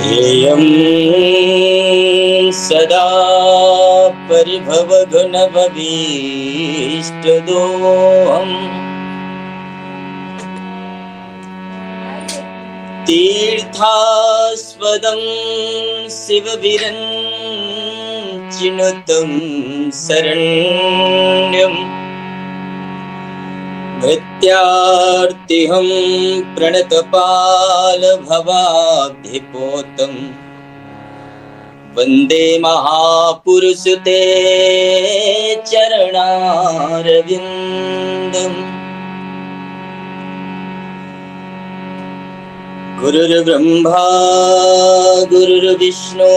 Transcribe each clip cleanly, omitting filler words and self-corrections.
ध्येयं सदा परिभवघ्नभीष्टदोहम् तीर्थास्पदं शिवविरञ्चिनुतं शरण्यम् भृत्यार्तिहं प्रणतपालभवाब्धिपोतं वन्दे महापुरुष ते चरणारविन्दम्। गुरुर्ब्रह्मा गुरुर्विष्णु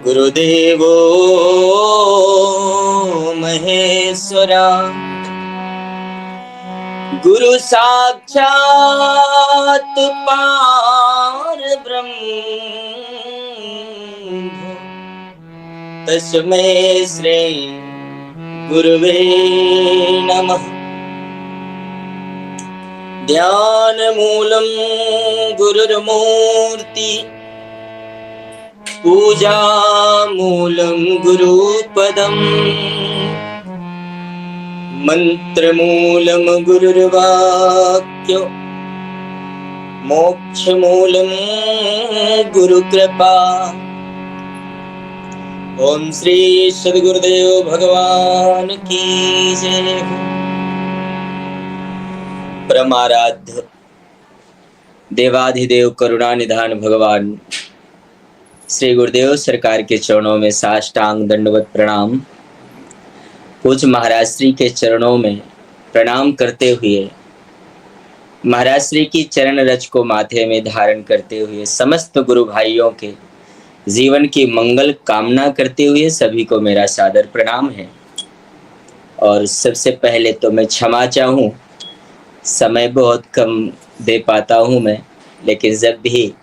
गुरुदेवो महेश्वरा गुरु साक्षात् परब्रह्म तस्मै श्री गुरुवे नमः। ध्यानमूलं गुरुर्मूर्ति पूजामूलं गुरुपदम् मन्त्रमूलं गुरुर्वाक्यो मोक्षमूलं गुरुकृपा। ओम श्री सद्गुरुदेव भगवान की जय। परमाराध्य देवाधिदेव करुणानिधान भगवान श्री गुरुदेव सरकार के चरणों में साष्टांग दंडवत प्रणाम। पूज्य महाराज श्री के चरणों में प्रणाम करते हुए, महाराज श्री की चरण रज को माथे में धारण करते हुए, समस्त गुरु भाइयों के जीवन की मंगल कामना करते हुए सभी को मेरा सादर प्रणाम है। और सबसे पहले तो मैं क्षमा चाहूँ, समय बहुत कम दे पाता हूँ मैं, लेकिन जब भी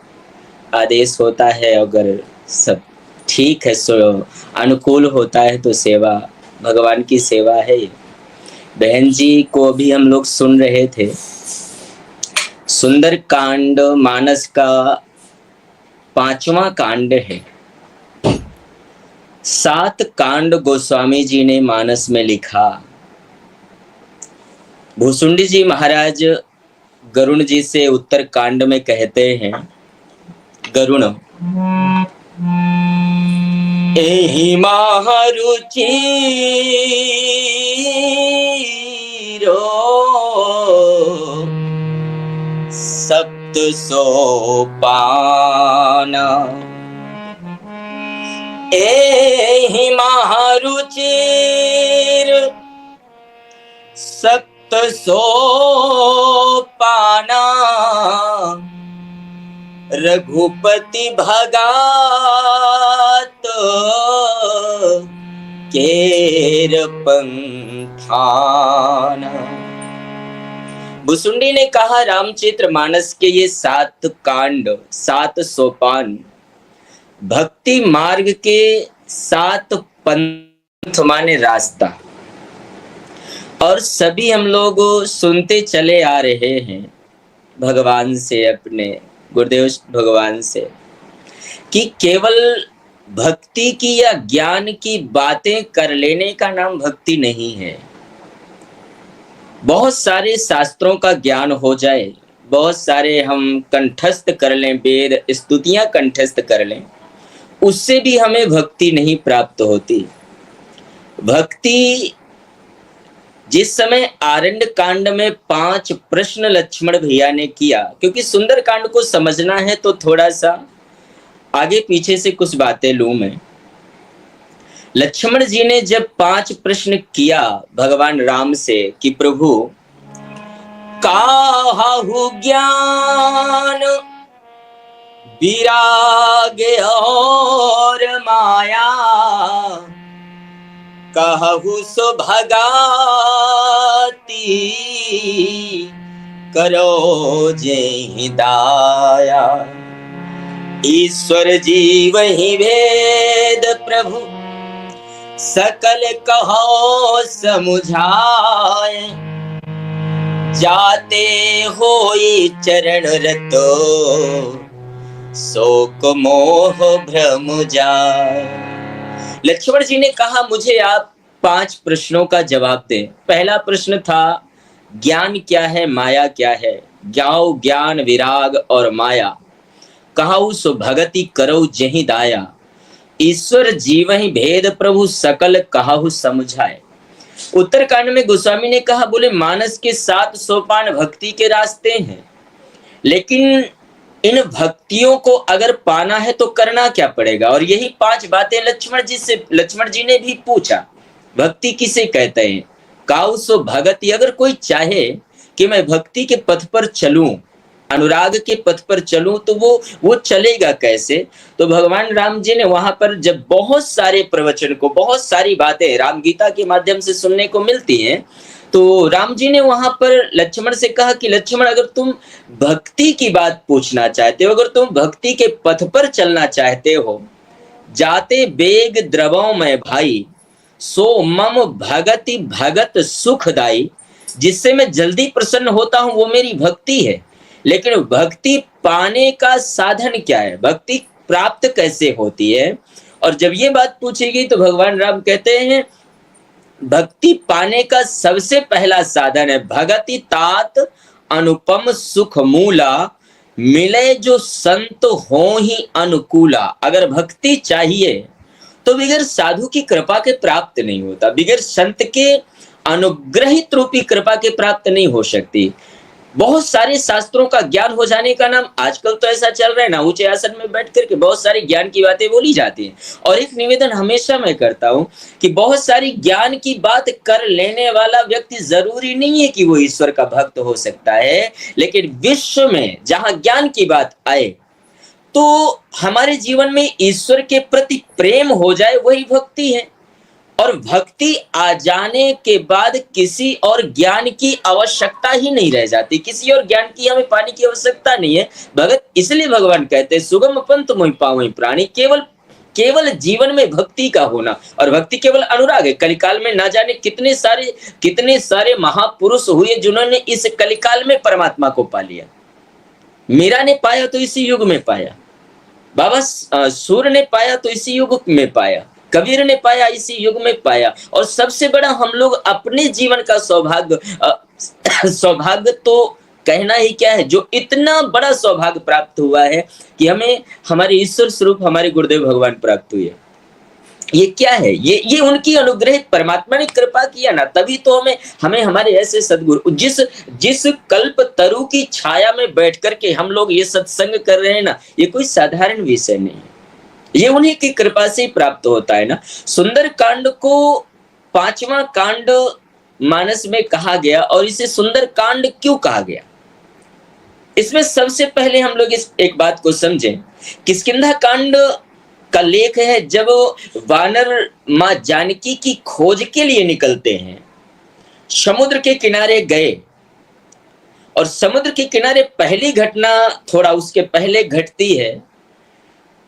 आदेश होता है, अगर सब ठीक है, सो अनुकूल होता है तो सेवा भगवान की सेवा है। बहन जी को भी हम लोग सुन रहे थे, सुंदर कांड मानस का 5वां कांड है। 7 कांड गोस्वामी जी ने मानस में लिखा। भूसुंडी जी महाराज गरुण जी से उत्तर कांड में कहते हैं, गरुण एहि महारुचि सप्त सोपान। एहि महारुचिर सप्त सोपाना रघुपति भगात केर पंथान। भुसुंडी ने कहा, रामचरित्र मानस के ये 7 कांड, 7 सोपान, भक्ति मार्ग के 7 पंथ माने रास्ता, और सभी हम लोग सुनते चले आ रहे हैं भगवान से, अपने गुरुदेव भगवान से, कि केवल भक्ति की या ज्ञान की बातें कर लेने का नाम भक्ति नहीं है। बहुत सारे शास्त्रों का ज्ञान हो जाए, बहुत सारे हम कंठस्थ कर लें, वेद स्तुतियां कंठस्थ कर लें, उससे भी हमें भक्ति नहीं प्राप्त होती। भक्ति जिस समय आरण्य कांड में 5 प्रश्न लक्ष्मण भैया ने किया, क्योंकि सुंदर कांड को समझना है तो थोड़ा सा आगे पीछे से कुछ बातें लूं मैं। लक्ष्मण जी ने जब 5 प्रश्न किया भगवान राम से कि प्रभु काहु ज्ञान विराग और माया, कहु सो भगाती करो जेहि दाया। ईश्वर जीव ही भेद प्रभु सकल कहो समुझाए, जाते होई चरण रतो, शोक मोह भ्रम जाए। लक्ष्मण जी ने कहा मुझे आप 5 प्रश्नों का जवाब दें। पहला प्रश्न था ज्ञान क्या है, माया क्या है? ज्ञाओ ज्ञान विराग और माया, कहाऊ सो भगति करौ जहि दाया। ईश्वर जीवहि भेद प्रभु सकल कहाहु समझाए। उत्तरकांड में गोस्वामी ने कहा, बोले मानस के 7 सोपान भक्ति के रास्ते हैं, लेकिन इन भक्तियों को अगर पाना है तो करना क्या पड़ेगा? और यही 5 बातें लक्ष्मण जी ने भी पूछा, भक्ति किसे कहते हैं? काउ सो भगति, अगर कोई चाहे कि मैं भक्ति के पथ पर चलूं, अनुराग के पथ पर चलूं, तो वो चलेगा कैसे? तो भगवान राम जी ने वहां पर जब बहुत सारे प्रवचन को, बहुत सारी बातें राम गीता के माध्यम से सुनने को मिलती हैं, तो राम जी ने वहां पर लक्ष्मण से कहा कि लक्ष्मण, अगर तुम भक्ति की बात पूछना चाहते हो, अगर तुम भक्ति के पथ पर चलना चाहते हो, जाते बेग द्रवों में भाई, सो मम भगति भगत सुखदाई, जिससे मैं जल्दी प्रसन्न होता हूं वो मेरी भक्ति है। लेकिन भक्ति पाने का साधन क्या है? भक्ति प्राप्त कैसे होती है? और जब ये बात पूछी गई तो भगवान राम कहते हैं, भक्ति पाने का सबसे पहला साधन है भगति तात अनुपम सुख मूला, मिले जो संत हो ही अनुकूला। अगर भक्ति चाहिए तो बिगर साधु की कृपा के प्राप्त नहीं होता, बिगर संत के अनुग्रहित रूपी कृपा के प्राप्त नहीं हो सकती। बहुत सारे शास्त्रों का ज्ञान हो जाने का नाम, आजकल तो ऐसा चल रहा है ना, ऊंचे आसन में बैठ करके बहुत सारी ज्ञान की बातें बोली जाती हैं। और एक निवेदन हमेशा मैं करता हूं कि बहुत सारी ज्ञान की बात कर लेने वाला व्यक्ति जरूरी नहीं है कि वो ईश्वर का भक्त हो सकता है, लेकिन विश्व में जहां ज्ञान की बात आए तो हमारे जीवन में ईश्वर के प्रति प्रेम हो जाए, वही भक्ति है। और भक्ति आ जाने के बाद किसी और ज्ञान की आवश्यकता ही नहीं रह जाती, किसी और ज्ञान की हमें पाने की आवश्यकता नहीं है। भगत इसलिए भगवान कहते हैं, सुगम पंथ मोहि पावई प्राणी, केवल जीवन में भक्ति का होना। और भक्ति केवल अनुराग है। कलिकाल में ना जाने कितने सारे महापुरुष हुए जिन्होंने इस कलिकाल में परमात्मा को पा लिया। मीरा ने पाया तो इसी युग में पाया, बाबा सूर्य ने पाया तो इसी युग में पाया, कबीर ने पाया इसी युग में पाया। और सबसे बड़ा हम लोग अपने जीवन का सौभाग्य तो कहना ही क्या है, जो इतना बड़ा सौभाग्य प्राप्त हुआ है कि हमें हमारे ईश्वर स्वरूप हमारे गुरुदेव भगवान प्राप्त हुए। ये क्या है? ये उनकी अनुग्रहित, परमात्मा ने कृपा किया ना, तभी तो हमें हमारे ऐसे सदगुरु, जिस कल्प तरु की छाया में बैठ करके हम लोग ये सत्संग कर रहे हैं ना, ये कोई साधारण विषय नहीं है, ये उन्हीं की कृपा से ही प्राप्त होता है ना। सुंदर कांड को 5वां कांड मानस में कहा गया, और इसे सुंदर कांड क्यों कहा गया? इसमें सबसे पहले हम लोग इस एक बात को समझें। किष्किंधा कांड का लेख है जब वानर मां जानकी की खोज के लिए निकलते हैं, समुद्र के किनारे गए, और समुद्र के किनारे पहली घटना थोड़ा उसके पहले घटती है,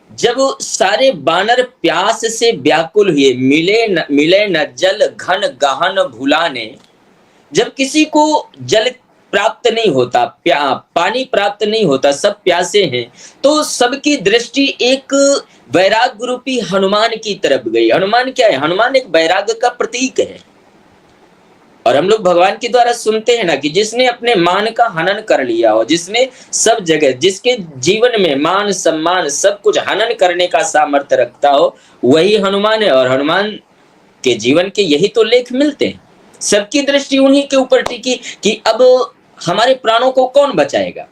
जब सारे बानर प्यास से व्याकुल हुए, मिले न जल घन गहन भुलाने। जब किसी को जल प्राप्त नहीं होता, पानी प्राप्त नहीं होता, सब प्यासे हैं, तो सबकी दृष्टि एक वैराग्य रूपी हनुमान की तरफ गई। हनुमान क्या है? हनुमान एक वैराग्य का प्रतीक है। और हम लोग भगवान के द्वारा सुनते हैं ना कि जिसने अपने मान का हनन कर लिया हो, जिसने सब जगह, जिसके जीवन में मान सम्मान सब कुछ हनन करने का सामर्थ्य रखता हो, वही हनुमान है। और हनुमान के जीवन के यही तो लेख मिलते हैं। सबकी दृष्टि उन्हीं के ऊपर टिकी कि अब हमारे प्राणों को कौन बचाएगा।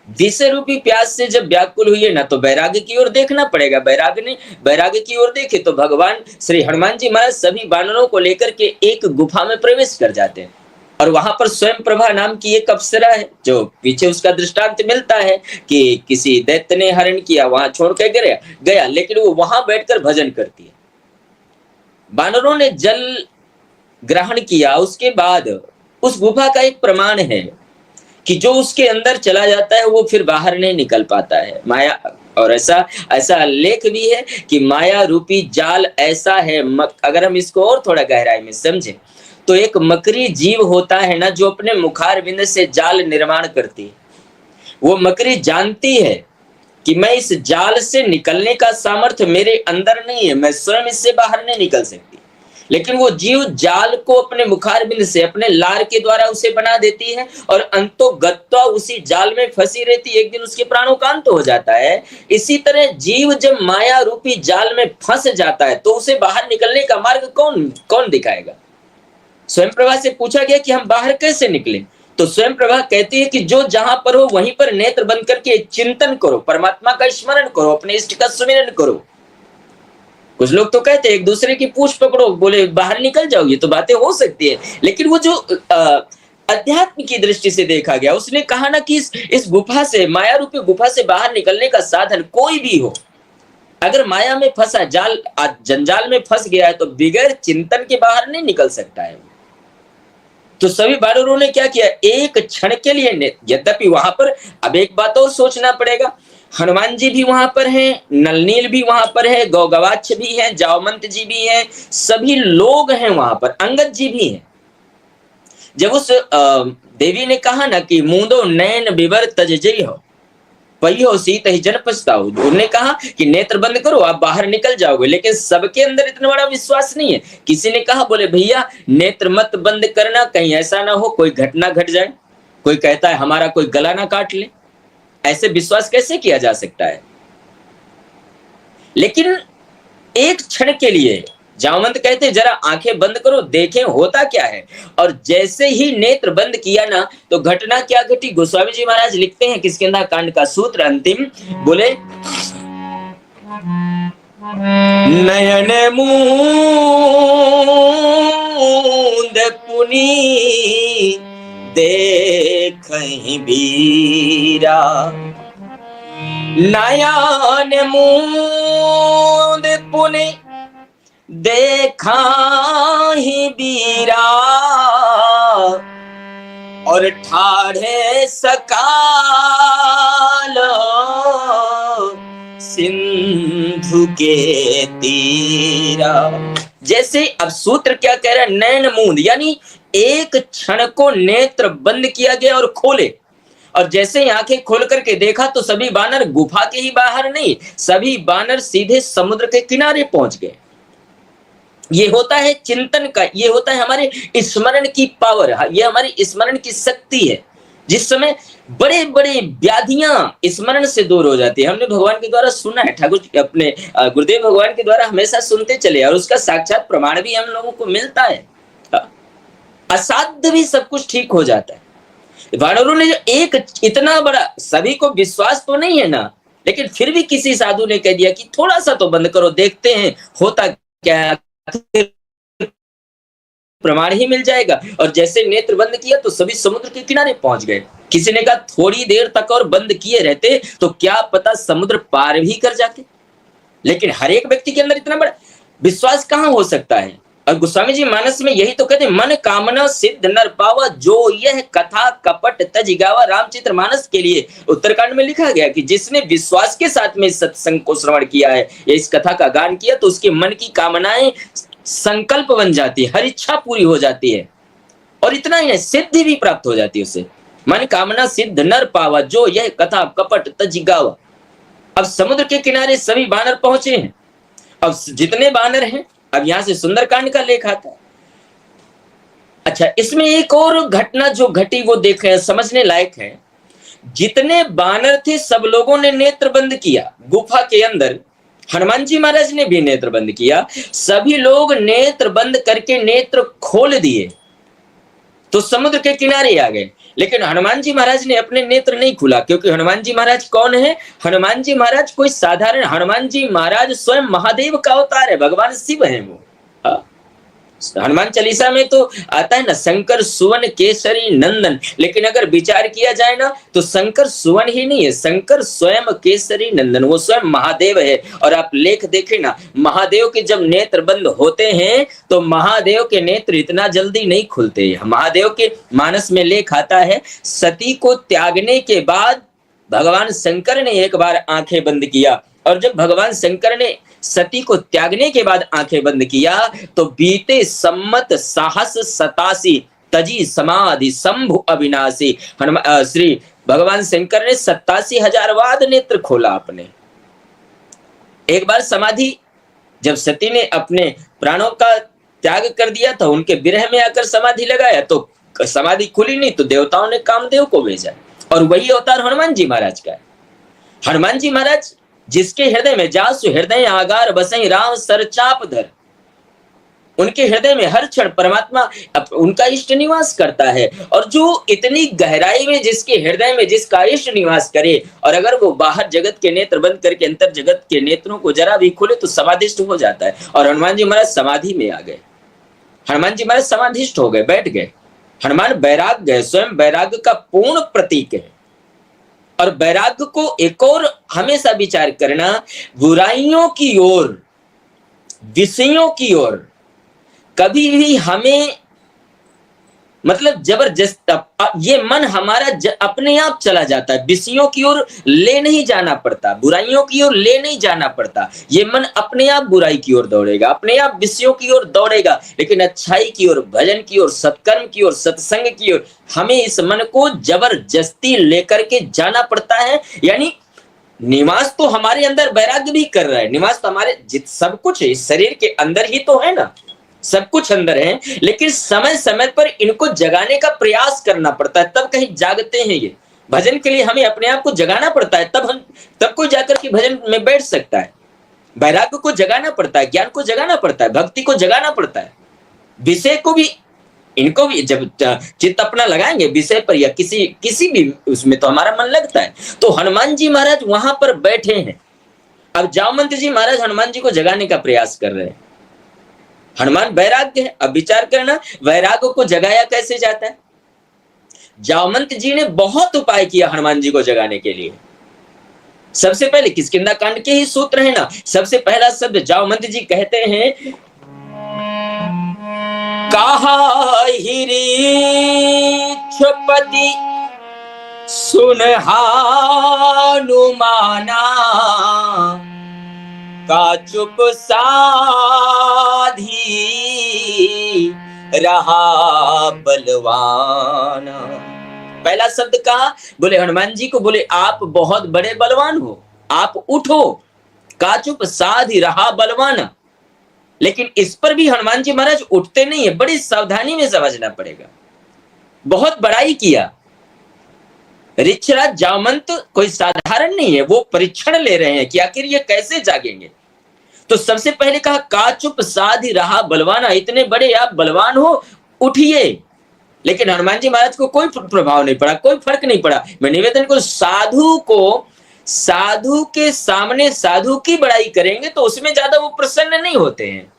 विषय रूपी प्यास से जब व्याकुल हुई ना, तो वैराग्य की ओर देखना पड़ेगा। वैराग्य की ओर देखे तो भगवान श्री हनुमान जी महाराज सभी वानरों को लेकर के एक गुफा में प्रवेश कर जाते हैं, और वहां पर स्वयं प्रभा नाम की एक अप्सरा है, जो पीछे उसका दृष्टांत मिलता है कि किसी दैत्य ने हरण किया, वहां छोड़ के गया, लेकिन वो वहां बैठकर भजन करती है। वानरों ने जल ग्रहण किया, उसके बाद उस गुफा का एक प्रमाण है कि जो उसके अंदर चला जाता है वो फिर बाहर नहीं निकल पाता है। माया, और ऐसा लेख भी है कि माया रूपी जाल ऐसा है, अगर हम इसको और थोड़ा गहराई में समझें तो एक मकड़ी जीव होता है ना, जो अपने मुखारविंद से जाल निर्माण करती है। वो मकड़ी जानती है कि मैं इस जाल से निकलने का सामर्थ्य मेरे अंदर नहीं है, मैं स्वयं इससे बाहर नहीं निकल सकती, लेकिन वो जीव जाल को अपने मुखारबिंद से, अपने लार के द्वारा उसे बना देती है और अंतोगत्वा उसी जाल में फंसी रहती है। एक दिन उसके प्राणों का अंत हो जाता है। इसी तरह जीव जब माया रूपी जाल में फंस जाता है तो उसे बाहर निकलने का मार्ग कौन कौन दिखाएगा? स्वयं प्रभा से पूछा गया कि हम बाहर कैसे निकलें, तो स्वयं प्रभा कहती है कि जो जहां पर हो वहीं पर नेत्र बंद करके चिंतन करो, परमात्मा का स्मरण करो, अपने इष्ट का सुमिरन करो। कुछ लोग तो कहते हैं एक दूसरे की पूछ पकड़ो, बोले बाहर निकल जाओगे, तो बातें हो सकती है, लेकिन वो जो अध्यात्म की दृष्टि से देखा गया, उसने कहा ना कि इस गुफा से, माया रूपी गुफा से बाहर निकलने का साधन कोई भी हो, अगर माया में फंसा, जाल जंजाल में फंस गया है, तो बगैर चिंतन के बाहर नहीं निकल सकता है। तो सभी बानरों ने क्या किया, एक क्षण के लिए, यद्यपि वहां पर अब एक बात और सोचना पड़ेगा, हनुमान जी भी वहां पर हैं, नलनील भी वहां पर है, गौगवाक्ष भी है, जावमंत जी भी हैं, सभी लोग हैं वहां पर, अंगद जी भी हैं। जब उस देवी ने कहा ना कि मूंदो नैन विवर तजजई हो पहियो सीत ही जन पछताओ, उन्होंने कहा कि नेत्र बंद करो, आप बाहर निकल जाओगे, लेकिन सबके अंदर इतना बड़ा विश्वास नहीं है। किसी ने कहा, बोले भैया नेत्र मत बंद करना, कहीं ऐसा ना हो कोई घटना घट जाए, कोई कहता है हमारा कोई गला ना काट ले, ऐसे विश्वास कैसे किया जा सकता है? लेकिन एक क्षण के लिए जामवंत कहते जरा आंखें बंद करो, देखें होता क्या है। और जैसे ही नेत्र बंद किया ना, तो घटना क्या घटी, गोस्वामी जी महाराज लिखते हैं किष्किंधा कांड का सूत्र अंतिम, बोले नयन मूंद पुनी देखहि बीरा, नयन मूंद पुनि देखा ही बीरा, और ठाढ़े सकाल सिंधु के तीरा। जैसे अब सूत्र क्या कह रहा है, नैन मूंद यानी एक क्षण को नेत्र बंद किया गया और खोले, और जैसे ही आंखें खोल करके देखा तो सभी बानर गुफा के ही बाहर नहीं, सभी बानर सीधे समुद्र के किनारे पहुंच गए। ये होता है चिंतन का, ये होता है हमारे स्मरण की पावर, ये हमारी स्मरण की शक्ति है। जिस समय बड़े बड़े व्याधियां स्मरण से दूर हो जाती है। हमने भगवान के द्वारा सुना है, ठाकुर अपने गुरुदेव भगवान के द्वारा हमेशा सुनते चले, और उसका साक्षात प्रमाण भी हम लोगों को मिलता है। असाध्य भी सब कुछ ठीक हो जाता है। वानरों ने जो एक इतना बड़ा, सभी को विश्वास तो नहीं है ना, लेकिन फिर भी किसी साधु ने कह दिया कि थोड़ा सा तो बंद करो, देखते हैं होता क्या, प्रमाण ही मिल जाएगा। और जैसे नेत्र बंद किया तो सभी समुद्र के किनारे पहुंच गए। किसी ने कहा थोड़ी देर तक और बंद किए रहते तो क्या पता समुद्र पार भी कर जाते, लेकिन हर एक व्यक्ति के अंदर इतना बड़ा विश्वास कहां हो सकता है। और गोस्वामी जी मानस में यही तो कहते हैं, मन कामना सिद्ध नर पावा, जो यह कथा कपट तज गावा। रामचरित्र मानस के लिए उत्तरकांड में लिखा गया कि जिसने विश्वास के साथ में सत्संग को श्रवण किया है या इस कथा का गान किया, तो उसके मन की कामनाएं संकल्प बन जाती है, हर इच्छा पूरी हो जाती है, और इतना ही नहीं, सिद्धि भी प्राप्त हो जाती है उसे। मन कामना सिद्ध नर पावा, जो यह कथा कपट तज गावा। अब समुद्र के किनारे सभी बानर पहुंचे हैं। अब जितने बानर हैं, अब यहां से सुंदरकांड का लेख आता है। अच्छा, इसमें एक और घटना जो घटी वो देखें, समझने लायक है। जितने बानर थे सब लोगों ने नेत्र बंद किया गुफा के अंदर, हनुमान जी महाराज ने भी नेत्र बंद किया। सभी लोग नेत्र बंद करके नेत्र खोल दिए तो समुद्र के किनारे आ गए, लेकिन हनुमान जी महाराज ने अपने नेत्र नहीं खुला, क्योंकि हनुमान जी महाराज कौन है? हनुमान जी महाराज कोई साधारण, हनुमान जी महाराज स्वयं महादेव का अवतार है, भगवान शिव है वो। हनुमान चालीसा में तो आता है ना, शंकर सुवन केसरी नंदन, लेकिन अगर विचार किया जाए ना तो शंकर सुवन ही नहीं है, शंकर स्वयं केसरी नंदन, वो स्वयं महादेव है। और आप लेख देखें ना, महादेव के जब नेत्र बंद होते हैं तो महादेव के नेत्र इतना जल्दी नहीं खुलते। महादेव के मानस में लेख आता है, सती को त्यागने के बाद भगवान शंकर ने एक बार आंखें बंद किया और जब भगवान शंकर ने सती को त्यागने के बाद आंखें बंद किया तो बीते सम्मत साहस 87 तजी समाधि शंभु अविनाशी हनुमान श्री भगवान शंकर ने 87,000 वाद नेत्र खोला अपने। एक बार समाधि जब सती ने अपने प्राणों का त्याग कर दिया था, उनके विरह में आकर समाधि लगाया तो समाधि खुली नहीं, तो देवताओं ने कामदेव को भेजा और वही अवतार हनुमान जी महाराज का है। हनुमान जी महाराज जिसके हृदय में जासु हृदय आगार बसई राम सरचाप धर, उनके हृदय में हर क्षण परमात्मा उनका इष्ट निवास करता है। और जो इतनी गहराई में जिसके हृदय में जिसका इष्ट निवास करे और अगर वो बाहर जगत के नेत्र बंद करके अंतर जगत के नेत्रों को जरा भी खोले तो समाधिष्ट हो जाता है। और हनुमान जी महाराज समाधि में आ गए, हनुमान जी महाराज समाधिष्ट हो गए, बैठ गए। हनुमान वैराग्य है, स्वयं वैराग्य का पूर्ण प्रतीक है। और वैराग्य को एक और हमेशा विचार करना, बुराइयों की ओर विषयों की ओर कभी भी हमें मतलब जबरदस्त ये मन हमारा अपने आप चला जाता है, विषयों की ओर ले नहीं जाना पड़ता, बुराइयों की ओर ले नहीं जाना पड़ता। ये मन अपने आप बुराई की ओर दौड़ेगा, अपने आप विषयों की ओर दौड़ेगा। लेकिन अच्छाई की ओर, भजन की ओर, सत्कर्म की ओर, सत्संग की ओर हमें इस मन को जबरदस्ती लेकर के जाना पड़ता है। यानी निवास तो हमारे अंदर वैराग्य भी कर रहा है, निवास तो हमारे सब कुछ है, इस शरीर के अंदर ही तो है ना, सब कुछ अंदर है। लेकिन समय समय पर इनको जगाने का प्रयास करना पड़ता है, तब कहीं जागते हैं। ये भजन के लिए हमें अपने आप को जगाना पड़ता है, तब कोई जाकर के भजन में बैठ सकता है। वैराग्य को जगाना पड़ता है, ज्ञान को जगाना पड़ता है, भक्ति को जगाना पड़ता है, विषय को भी, इनको भी जब चित्त अपना लगाएंगे विषय पर या किसी भी उसमें तो हमारा मन लगता है। तो हनुमान जी महाराज वहां पर बैठे हैं। अब जामवंत जी महाराज हनुमान जी को जगाने का प्रयास कर रहे हैं। हनुमान वैराग्य है। अब विचार करना, वैराग्य को जगाया कैसे जाता है। जामवंत जी ने बहुत उपाय किया हनुमान जी को जगाने के लिए। सबसे पहले किष्किंधा कांड के ही सूत्र है ना, सबसे पहला शब्द जामवंत जी कहते हैं, कहा हिरीक्षपति सुन हनुमाना, का चुप साधी रहा बलवान। पहला शब्द कहा, बोले हनुमान जी को, बोले आप बहुत बड़े बलवान हो, आप उठो, का चुप साधी रहा बलवान। लेकिन इस पर भी हनुमान जी महाराज उठते नहीं है, बड़ी सावधानी में समझना पड़ेगा। बहुत बड़ाई किया ऋक्षराज जामवंत कोई साधारण नहीं है, वो परीक्षण ले रहे हैं कि आखिर ये कैसे जागेंगे। तो सबसे पहले कहा, का चुप साधी रहा बलवाना, इतने बड़े आप बलवान हो, उठिए। लेकिन हनुमान जी महाराज को कोई प्रभाव नहीं पड़ा, कोई फर्क नहीं पड़ा। मैं निवेदन को साधु के सामने साधु की बड़ाई करेंगे तो उसमें ज्यादा वो प्रसन्न नहीं होते हैं।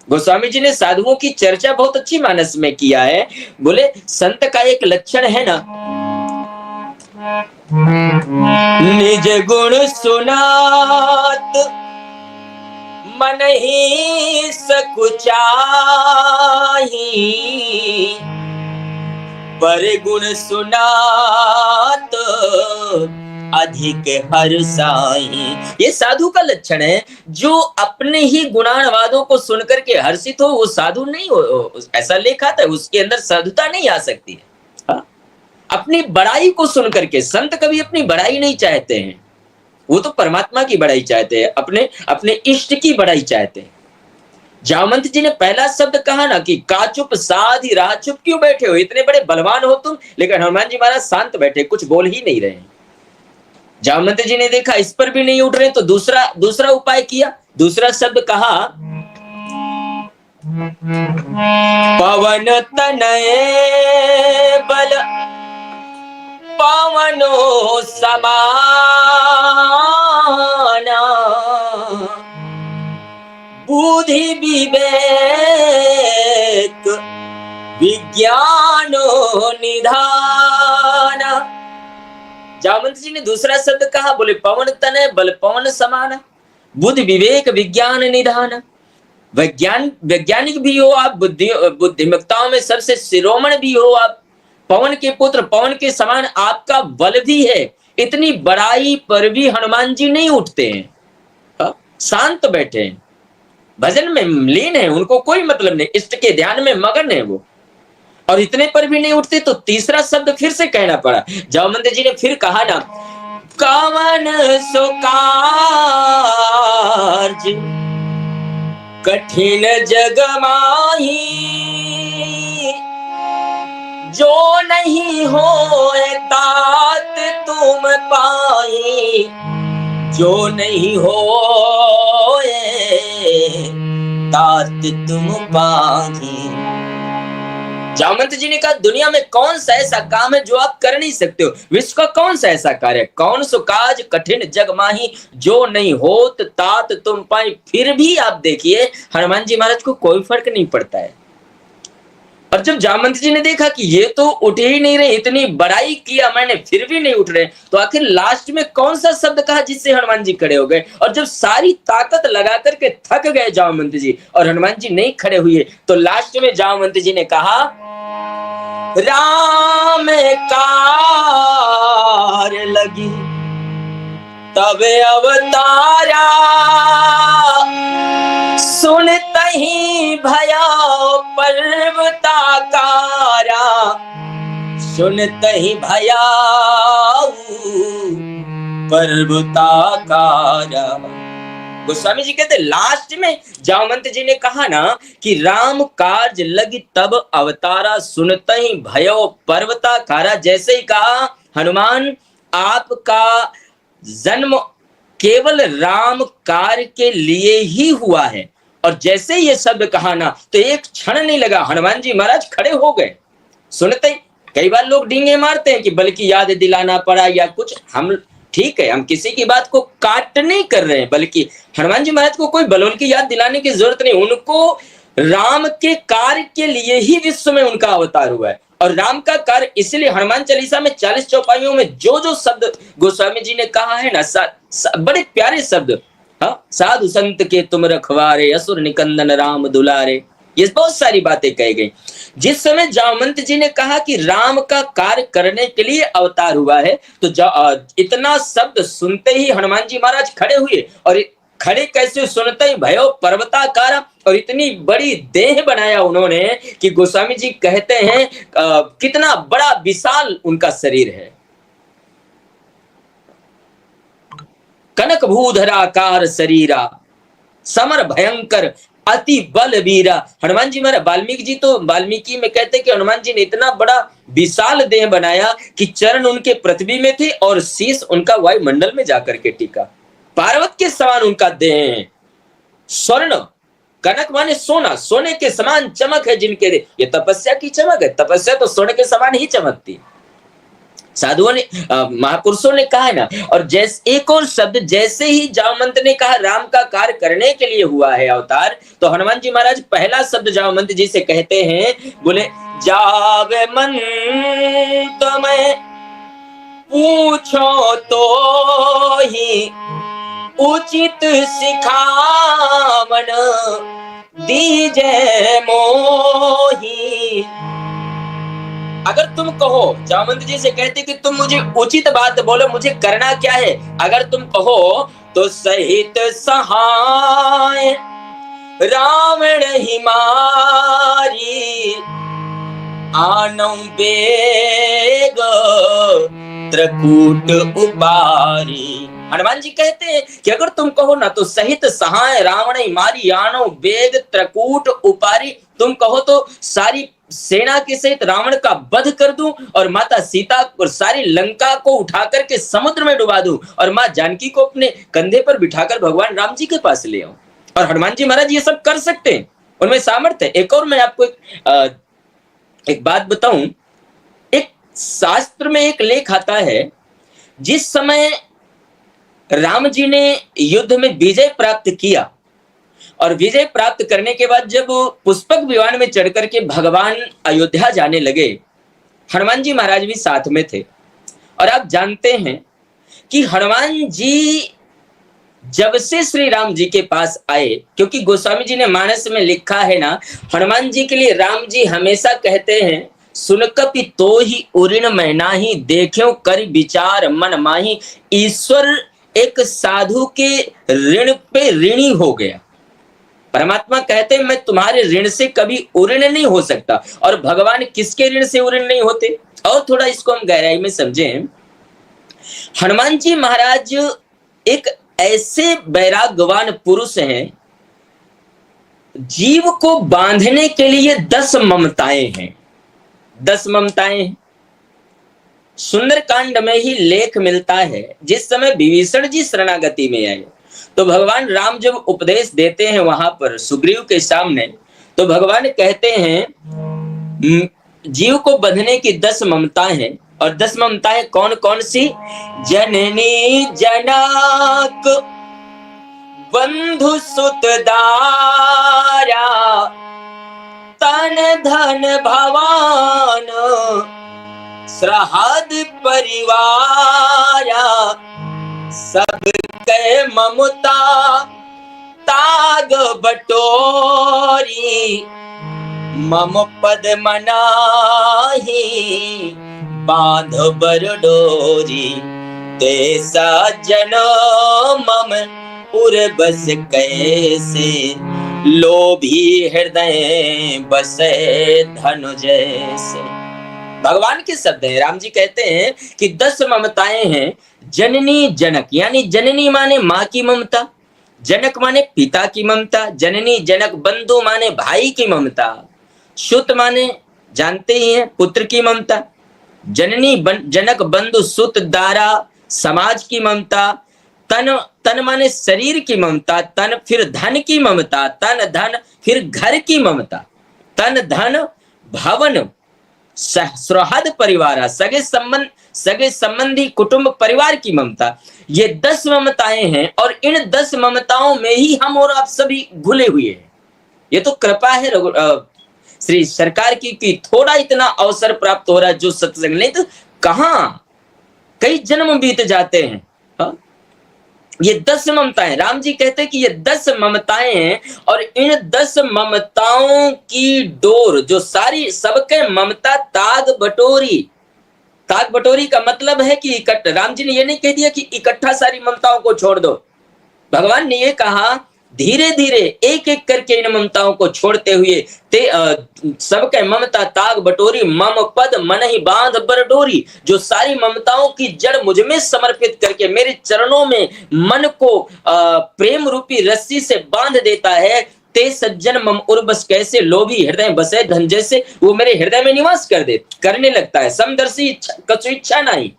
गोस्वामी जी ने साधुओं की चर्चा बहुत अच्छी मानस में किया है। बोले संत का एक लक्षण है ना, निज गुण सुनात मन ही सकुचाही, पर गुण सुनात अधिक हर्षाही। ये साधु का लक्षण है। जो अपने ही गुणानवादों को सुनकर के हर्षित हो वो साधु नहीं हो, ऐसा लेखा था, उसके अंदर साधुता नहीं आ सकती है। अपनी बड़ाई को सुनकर के संत कभी अपनी बड़ाई नहीं चाहते हैं, वो तो परमात्मा की बड़ाई चाहते हैं, अपने इष्ट की बड़ाई चाहते हैं। जामवंत जी ने पहला शब्द कहा ना कि का चुप साधी रहा, चुप क्यों बैठे हो, इतने बड़े बलवान हो तुम। लेकिन हनुमान जी महाराज शांत बैठे, कुछ बोल ही नहीं रहे। जामवंत जी ने देखा इस पर भी नहीं उठ रहे, तो दूसरा उपाय किया। दूसरा शब्द कहा, पवन तनय बल पवनो समाना, बुद्धि विवेक विज्ञानो निधान। जामवंत जी ने दूसरा शब्द कहा, बोले पवन तनय बल पवन समाना, बुद्धि विवेक विज्ञान निधान। वैज्ञानिक भी हो आप, बुद्धिमत्ताओं में सबसे शिरोमण भी हो आप, पवन के पुत्र, पवन के समान आपका बल भी है। इतनी बड़ाई पर भी हनुमान जी नहीं उठते हैं। शांत बैठे हैं, भजन में लीन है, उनको कोई मतलब नहीं, इष्ट के ध्यान में मगन है वो, और इतने पर भी नहीं उठते। तो तीसरा शब्द फिर से कहना पड़ा। जामवंत जी ने फिर कहा ना, कवन सो कार्य कठिन जग माही, जो नहीं होए तात तुम पाई, जो नहीं होए तात तुम पाई। जामवंत जी ने कहा, दुनिया में कौन सा ऐसा काम है जो आप कर नहीं सकते हो? विश्व का कौन सा ऐसा कार्य, कौन सो काज कठिन जग माही, जो नहीं होत तात तुम पाई। फिर भी आप देखिए, हनुमान जी महाराज को कोई फर्क नहीं पड़ता है। और जब जामवंत जी ने देखा कि ये तो उठ ही नहीं रहे, इतनी बड़ाई किया मैंने फिर भी नहीं उठ रहे, तो आखिर लास्ट में कौन सा शब्द कहा जिससे हनुमान जी खड़े हो गए? और जब सारी ताकत लगा करके थक गए जामवंत जी और हनुमान जी नहीं खड़े हुए, तो लास्ट में जामवंत जी ने कहा, राम कार लगी तब अवतारा, सुनते ही भया पर्वताकारा, सुनते ही भया पर्वताकारा। गोस्वामी जी कहते लास्ट में जामवंत जी ने कहा ना कि राम कार्य लगी तब अवतारा, सुनते ही भयो पर्वताकारा। जैसे ही कहा, हनुमान आपका जन्म केवल राम कार्य के लिए ही हुआ है। और जैसे ये शब्द कहा ना, तो एक क्षण नहीं लगा, हनुमान जी महाराज खड़े हो गए। सुनते ही कई बार लोग डींगे मारते हैं कि बल्कि याद दिलाना पड़ा या कुछ, हम ठीक है, हम किसी की बात को काट नहीं कर रहे हैं, बल्कि हनुमान जी महाराज को कोई बलौल की याद दिलाने की जरूरत नहीं। उनको राम के कार्य के लिए ही विश्व में उनका अवतार हुआ है। और राम का कार्य इसलिए हनुमान चालीसा में 40 चौपाइयों में जो जो शब्द गोस्वामी जी ने कहा है ना, बड़े प्यारे शब्द। हाँ, साधु संत के तुम रखवारे, असुर निकंदन राम दुलारे, ये बहुत सारी बातें कही गई। जिस समय जामवंत जी ने कहा कि राम का कार्य करने के लिए अवतार हुआ है, तो इतना शब्द सुनते ही हनुमान जी महाराज खड़े हुए। और खड़े कैसे? सुनते ही भयो पर्वताकारा, और इतनी बड़ी देह बनाया उन्होंने कि गोस्वामी जी कहते हैं कितना बड़ा विशाल उनका शरीर है। कनक भूधराकार शरीरा, समर भयंकर अति बलवीरा। हनुमान जी महाराज, वाल्मीकि जी तो वाल्मीकि में कहते हैं कि हनुमान जी ने इतना बड़ा विशाल देह बनाया कि चरण उनके पृथ्वी में थे और शीश उनका वायुमंडल में जाकर के टिका। पार्वत के समान उनका देह है। स्वर्ण, कनक माने सोना, सोने के समान चमक है जिनके देह। ये तपस्या की चमक है, तपस्या तो सोने के समान ही चमकती। साधुओं ने, महापुरुषों ने कहा है ना। और जैसे एक और शब्द, जैसे ही जामवंत ने कहा राम का कार्य करने के लिए हुआ है अवतार, तो हनुमान जी महाराज पहला शब्द जामवंत जी से कहते हैं, बोले, जावे मन तुम्हें पूछो तो ही उचित सिखावन, दीजे मोही। अगर तुम कहो, जामवंत जी से कहते कि तुम मुझे उचित बात बोलो, मुझे करना क्या है। अगर तुम कहो तो सहित सहाय रावण ही मारी, आनौ बेग त्रकूट उपारी। हनुमान जी कहते हैं कि अगर तुम कहो ना तो सहित सहाय रावण ही मारी, आनौ बेग त्रकूट उपारी। तुम कहो तो सारी सेना के सहित रावण का वध कर दूं और माता सीता और सारी लंका को उठा करके समुद्र में डुबा दूं और मां जानकी को अपने कंधे पर बिठाकर भगवान राम जी के पास ले आऊं। और हनुमान जी महाराज ये सब कर सकते हैं, उनमें सामर्थ्य है। एक और मैं आपको एक बात बताऊं। एक शास्त्र में एक लेख आता है, जिस समय राम जी ने युद्ध में विजय प्राप्त किया और विजय प्राप्त करने के बाद जब पुष्पक विमान में चढ़ करके भगवान अयोध्या जाने लगे, हनुमान जी महाराज भी साथ में थे। और आप जानते हैं कि हनुमान जी जब से श्री राम जी के पास आए, क्योंकि गोस्वामी जी ने मानस में लिखा है ना, हनुमान जी के लिए राम जी हमेशा कहते हैं, सुनकपि तो ही उऋण मैं नाही, देख्यो कर विचार मन माही। ईश्वर एक साधु के ऋण पे ऋणी हो गया। परमात्मा कहते हैं मैं तुम्हारे ऋण से कभी उऋण नहीं हो सकता, और भगवान किसके ऋण से उऋण नहीं होते। और थोड़ा इसको हम गहराई में समझें। हनुमान जी महाराज एक ऐसे वैराग्यवान पुरुष हैं, जीव को बांधने के लिए 10 ममताएं हैं। 10 ममताएं हैं। सुंदरकांड में ही लेख मिलता है, जिस समय विभीषण जी शरणागति में आए तो भगवान राम जब उपदेश देते हैं वहां पर सुग्रीव के सामने, तो भगवान कहते हैं जीव को बंधने की 10 ममताएं हैं। और 10 ममताएं कौन कौन सी? जननी जनक बंधु सुत दारा, तन धन भवान श्राद्ध परिवारा, सब के ममता ताग बटोरी, मम पद मनाही बांध बर डोरी, तेसा जन मम उर बस कैसे, लोभी हृदय बसे धनु जैसे। भगवान के शब्द हैं। राम जी कहते हैं कि 10 ममताएं हैं। जननी जनक, यानी जननी माने माँ की ममता, जनक माने पिता की ममता, जननी जनक बंधु माने भाई की ममता, सुत माने जानते ही हैं पुत्र की ममता, जननी जनक बंधु सुत दारा समाज की ममता, तन माने शरीर की ममता, तन फिर धन की ममता, तन धन फिर घर की ममता, तन धन भवन सुहृद परिवार, सगे संबंधी कुटुंब परिवार की ममता। ये 10 ममताएं हैं, और इन 10 ममताओं में ही हम और आप सभी घुले हुए हैं। ये तो कृपा है श्री सरकार की कि थोड़ा इतना अवसर प्राप्त हो रहा है जो सत्संग, नहीं तो कहां कई जन्म बीत जाते हैं। हा? ये 10 ममताएं, राम जी कहते हैं कि ये 10 ममताएं हैं, और इन 10 ममताओं की डोर जो सारी सबके ममता ताग बटोरी। ताग बटोरी का मतलब है कि इकट्ठा। राम जी ने ये नहीं कह दिया कि इकट्ठा सारी ममताओं को छोड़ दो। भगवान ने ये कहा धीरे धीरे एक एक करके इन ममताओं को छोड़ते हुए सबके ममता ताग बटोरी, मम पद मन ही बांध बर डोरी। जो सारी ममताओं की जड़ मुझ में समर्पित करके मेरे चरणों में मन को प्रेम रूपी रस्सी से बांध देता है, ते सज्जन मम उर्बस कैसे, लोभी हृदय बसे धन जैसे, वो मेरे हृदय में निवास करने लगता है। समदर्शी कछु इच्छा नहीं,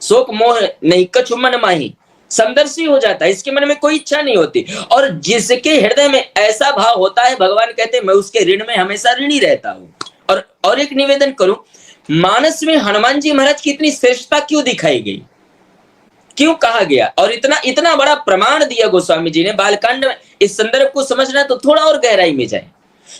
शोक मोह नहीं कछु मन माही। समदर्शी हो जाता है, इसके मन में कोई इच्छा नहीं होती। और जिसके हृदय में ऐसा भाव होता है, भगवान कहते हैं मैं उसके ऋण में हमेशा ऋणी रहता हूं। और एक निवेदन करूं, मानस में हनुमान जी महाराज की इतनी श्रेष्ठता क्यों दिखाई गई, क्यों कहा गया, और इतना बड़ा प्रमाण दिया गोस्वामी जी ने बालकांड में। इस संदर्भ को समझना तो थोड़ा और गहराई में जाए।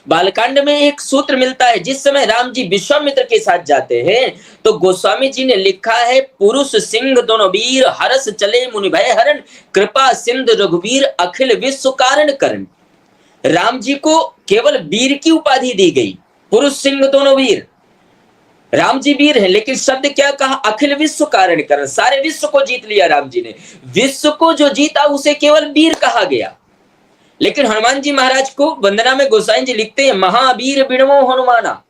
बालकांड में एक सूत्र मिलता है, जिस समय राम जी विश्वामित्र के साथ जाते हैं तो गोस्वामी जी ने लिखा है, पुरुष सिंह दोनों वीर हरस चले मुनि भय हरण, कृपा सिंध रघुवीर अखिल विश्व कारण करण। राम जी को केवल वीर की उपाधि दी गई, पुरुष सिंह दोनों वीर। राम जी वीर हैं, लेकिन शब्द क्या कहा, अखिल विश्व कारण करण। सारे विश्व को जीत लिया राम जी ने। विश्व को जो जीता उसे केवल वीर कहा गया। लेकिन हनुमान जी महाराज को वंदना में गोसाई जी लिखते हैं, महावीर बिणवो हनुमाना।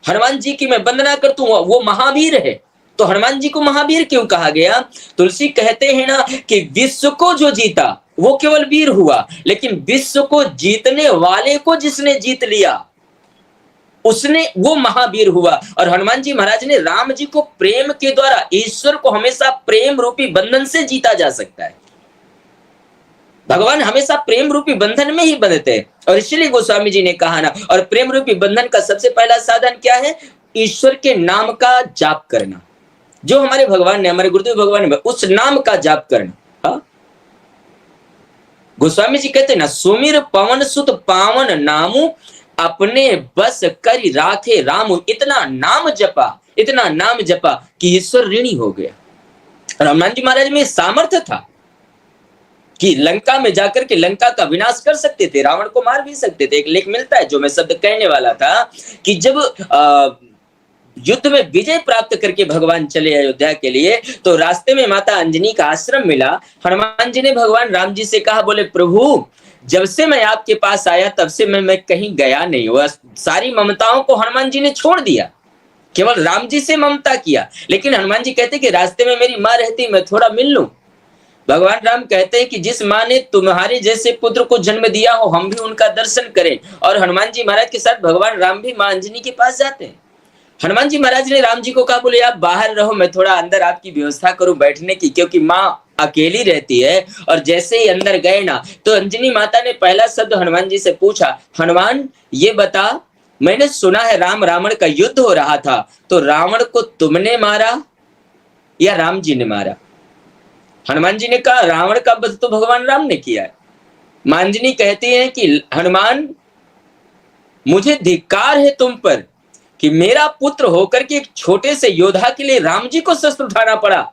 हनुमान जी की मैं वंदना करता हूं, वो महावीर है। तो हनुमान जी को महावीर क्यों कहा गया? तुलसी कहते हैं ना कि विश्व को जो जीता वो केवल वीर हुआ, लेकिन विश्व को जीतने वाले को जिसने जीत लिया उसने वो महावीर हुआ। और हनुमान जी महाराज ने राम जी को प्रेम के द्वारा, ईश्वर को हमेशा प्रेम रूपी बंधन से जीता जा सकता है। भगवान हमेशा प्रेम रूपी बंधन में ही बंधते हैं, और इसलिए गोस्वामी जी ने कहा ना, और प्रेम रूपी बंधन का सबसे पहला साधन क्या है? ईश्वर के नाम का जाप करना। जो हमारे भगवान ने, हमारे गुरुदेव भगवान ने, उस नाम का जाप करना। हा? गोस्वामी जी कहते हैं ना, सुमिर पवन सुत पावन नामु, अपने बस करी राखे रामु। इतना नाम जपा कि ईश्वर ऋणी हो गया। और हनुमान जी महाराज में सामर्थ्य था कि लंका में जाकर के लंका का विनाश कर सकते थे, रावण को मार भी सकते थे। एक लेख मिलता है जो मैं शब्द कहने वाला था कि जब युद्ध में विजय प्राप्त करके भगवान चले अयोध्या के लिए, तो रास्ते में माता अंजनी का आश्रम मिला। हनुमान जी ने भगवान राम जी से कहा, बोले प्रभु जब से मैं आपके पास आया तब से मैं कहीं गया नहीं। वह सारी ममताओं को हनुमान जी ने छोड़ दिया, केवल राम जी से ममता किया। लेकिन हनुमान जी कहते कि रास्ते में मेरी माँ रहती, मैं थोड़ा मिल लूं। भगवान राम कहते हैं कि जिस माँ ने तुम्हारे जैसे पुत्र को जन्म दिया हो, हम भी उनका दर्शन करें। और हनुमान जी महाराज के साथ भगवान राम भी माँ अंजनी के पास जाते हैं। हनुमान जी महाराज ने राम जी को कहा, बोले आप बाहर रहो, मैं थोड़ा अंदर आपकी व्यवस्था करूं बैठने की, क्योंकि माँ अकेली रहती है। और जैसे ही अंदर गए ना, तो अंजनी माता ने पहला शब्द हनुमान जी से पूछा, हनुमान ये बता, मैंने सुना है राम रावण का युद्ध हो रहा था, तो रावण को तुमने मारा या राम जी ने मारा? हनुमान जी ने कहा, रावण का वध तो भगवान राम ने किया है। मां अंजनी कहती है कि हनुमान मुझे धिक्कार है तुम पर कि मेरा पुत्र होकर के एक छोटे से योद्धा के लिए राम जी को शस्त्र उठाना पड़ा।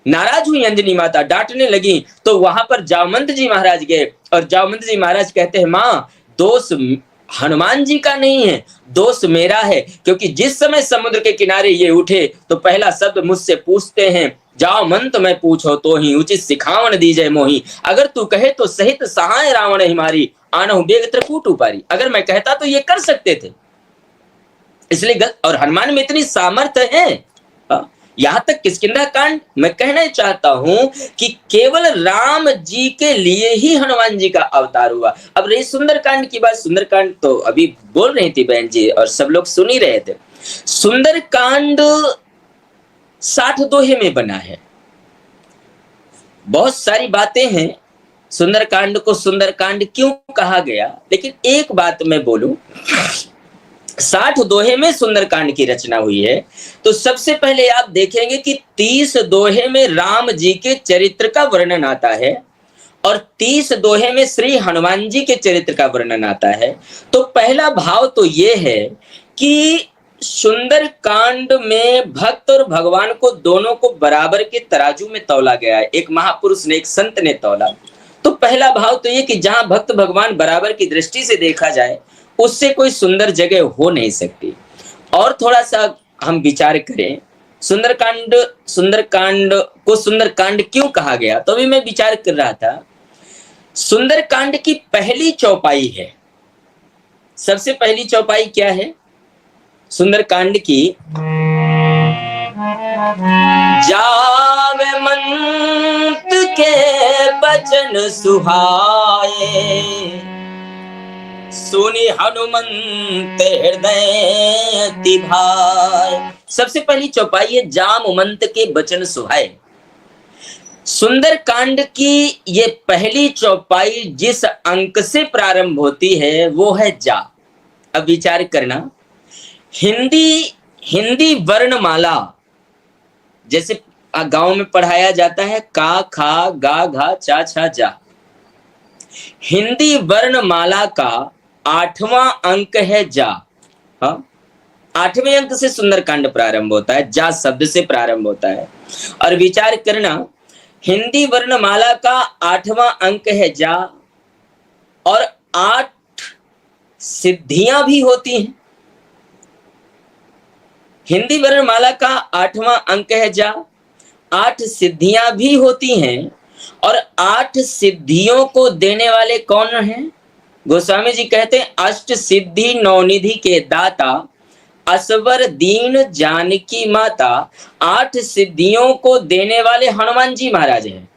नाराज हुई अंजनी माता, डांटने लगी। तो वहां पर जामवंत जी महाराज गए और जामवंत जी महाराज कहते हैं, मां दोष हनुमान जी का नहीं है, दोष मेरा है, क्योंकि जिस समय समुद्र के किनारे ये उठे तो पहला शब्द मुझसे पूछते हैं, जाओ मंत मैं पूछो तो ही, उचित सिखावन दीजय मोही। अगर तू कहे तो सहित सहाय रावण हिमारी, आनहु बेग त्रिकूट उपारी। अगर मैं कहता तो ये कर सकते थे, इसलिए और हनुमान में इतनी सामर्थ्य है। यहां तक किष्किंधा कांड मैं कहना चाहता हूं कि केवल राम जी के लिए ही हनुमान जी का अवतार हुआ। अब रही सुंदरकांड की बात, सुंदरकांड तो अभी बोल रही थी बहन जी और सब लोग सुन ही रहे थे। सुंदरकांड 60 दोहे में बना है। बहुत सारी बातें हैं, सुंदरकांड को सुंदरकांड क्यों कहा गया, लेकिन एक बात मैं बोलूं, 60 दोहे में सुंदरकांड की रचना हुई है। तो सबसे पहले आप देखेंगे कि 30 दोहे में राम जी के चरित्र का वर्णन आता है और 30 दोहे में श्री हनुमान जी के चरित्र का वर्णन आता है। तो पहला भाव तो ये है कि सुंदरकांड में भक्त और भगवान को दोनों को बराबर के तराजू में तौला गया है। एक महापुरुष ने, एक संत ने तौला। तो पहला भाव तो ये कि जहां भक्त भगवान बराबर की दृष्टि से देखा जाए, उससे कोई सुंदर जगह हो नहीं सकती। और थोड़ा सा हम विचार करें, सुंदरकांड को सुंदरकांड क्यों कहा गया, तो अभी मैं विचार कर रहा था। सुंदरकांड की पहली चौपाई है, सबसे पहली चौपाई क्या है सुंदरकांड की? जावे मंत के बचन सुहाए, सुनी हनुमंत हृदय तिभाए। सबसे पहली चौपाई है जामवंत के बचन सुहाए। सुंदरकांड की ये पहली चौपाई जिस अंक से प्रारंभ होती है वो है जा। अब विचार करना, हिंदी वर्णमाला जैसे गांव में पढ़ाया जाता है, का खा गा घा चा छा जा। हिंदी वर्णमाला का 8वां अंक है जा। हाँ, 8वें अंक से सुंदरकांड प्रारंभ होता है, जा शब्द से प्रारंभ होता है। और विचार करना, हिंदी वर्णमाला का 8वां अंक है जा और 8 सिद्धियां भी होती हैं। हिंदी वर्णमाला का 8वां अंक है जा, 8 सिद्धियां भी होती हैं। और 8 सिद्धियों को देने वाले कौन हैं? गोस्वामी जी कहते हैं, अष्ट सिद्धि नवनिधि के दाता, असवर दीन जानकी माता। 8 सिद्धियों को देने वाले हनुमान जी महाराज हैं।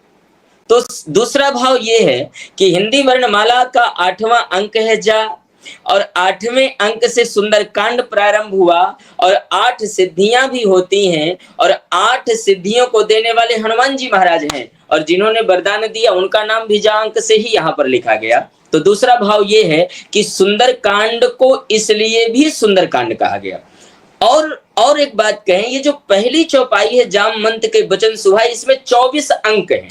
तो दूसरा भाव ये है कि हिंदी वर्णमाला का 8वां अंक है जा और 8वें अंक से सुंदरकांड प्रारंभ हुआ और 8 सिद्धियां भी होती हैं और 8 सिद्धियों को देने वाले हनुमान जी महाराज हैं और जिन्होंने वरदान दिया उनका नाम भी जा अंक से ही यहाँ पर लिखा गया। तो दूसरा भाव ये है कि सुंदरकांड को इसलिए भी सुंदरकांड कहा गया। और एक बात कहें, ये जो पहली चौपाई है जामवंत के वचन सुहाए, इसमें 24 अंक हैं।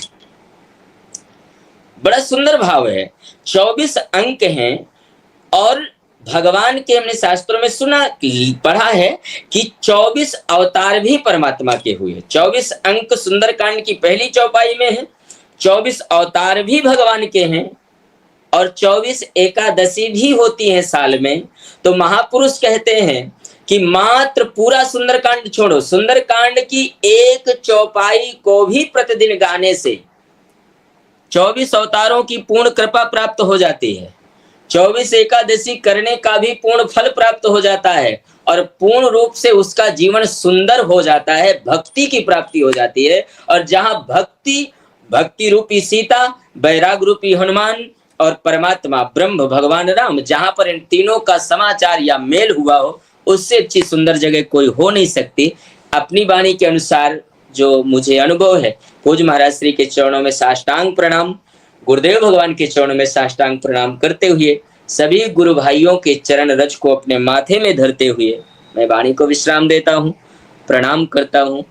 बड़ा सुंदर भाव है, 24 अंक हैं। और भगवान के हमने शास्त्रों में सुना पढ़ा है कि 24 अवतार भी परमात्मा के हुए। 24 अंक सुंदरकांड की पहली चौपाई में है, 24 अवतार भी भगवान के हैं और 24 एकादशी भी होती है साल में। तो महापुरुष कहते हैं कि मात्र पूरा सुंदरकांड छोड़ो, सुंदरकांड की एक चौपाई को भी प्रतिदिन गाने से 24 अवतारों की पूर्ण कृपा प्राप्त हो जाती है। 24 एकादशी करने का भी पूर्ण फल प्राप्त हो जाता है और पूर्ण रूप से उसका जीवन सुंदर हो जाता है, भक्ति की प्राप्ति हो जाती है। और जहां भक्ति रूपी सीता, वैराग रूपी हनुमान और परमात्मा ब्रह्म भगवान राम, जहां पर इन तीनों का समाचार या मेल हुआ हो, उससे अच्छी सुंदर जगह कोई हो नहीं सकती। अपनी वाणी के अनुसार जो मुझे अनुभव है, पूज्य महाराज श्री के चरणों में साष्टांग प्रणाम, गुरुदेव भगवान के चरणों में साष्टांग प्रणाम करते हुए, सभी गुरु भाइयों के चरण रज को अपने माथे में धरते हुए मैं वाणी को विश्राम देता हूँ, प्रणाम करता हूँ।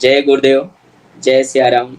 जय गुरुदेव, जय सिया राम।